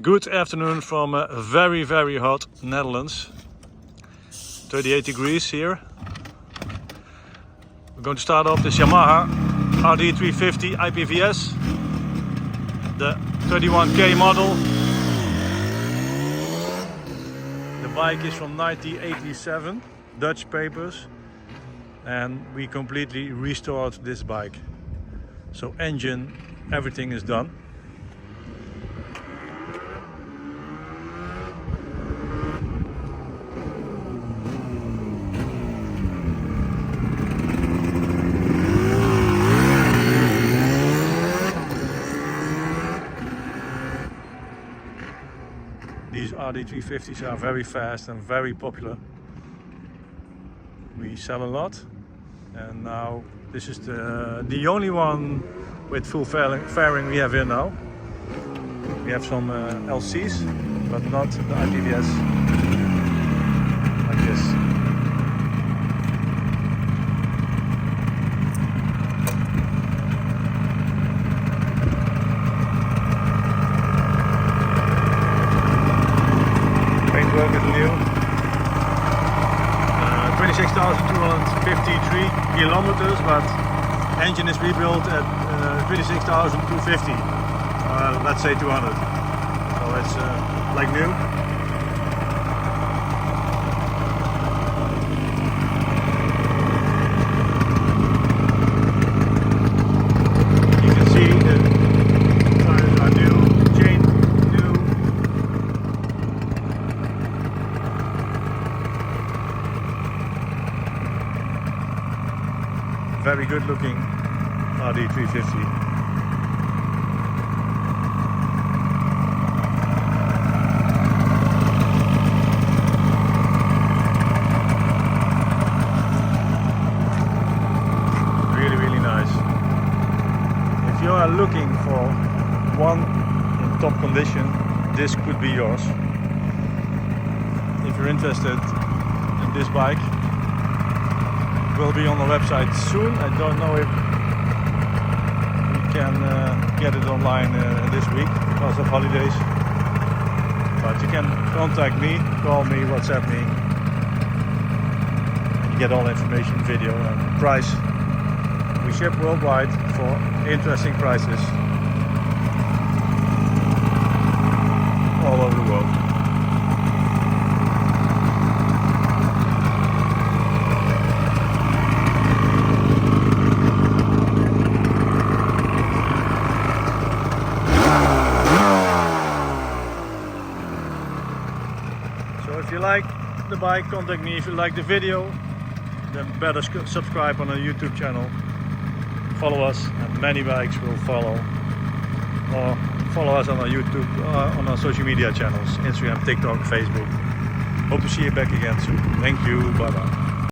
Good afternoon from very, very hot Netherlands. 38 degrees here. We're going to start off this Yamaha RD350 IPVS, the 31K model. The bike is from 1987, Dutch papers, and we completely restored this bike. So engine, everything is done. These RD350s are very fast and very popular. We sell a lot, and now this is the only one with full fairing we have here now. We have some LCs, but not the IPVS like this. Paintwork is new. 26,253 kilometers, but engine is rebuilt at 26,250. Let's say 200. So it's like new. You can see the tires are new, chain new. Very good looking RD350. Really nice. If you are looking for one in top condition, this could be yours. If you're interested in this bike, will be on the website soon. I don't know if we can get it online this week because of holidays. But you can contact me, call me, WhatsApp me. You get all the information, video and price. We ship worldwide for interesting prices all over the world. So if you like the bike, contact me. If you like the video, then better subscribe on our YouTube channel. Follow us, and many bikes will follow. Or follow us on our YouTube, on our social media channels, Instagram, TikTok, Facebook. Hope to see you back again soon. Thank you, bye bye.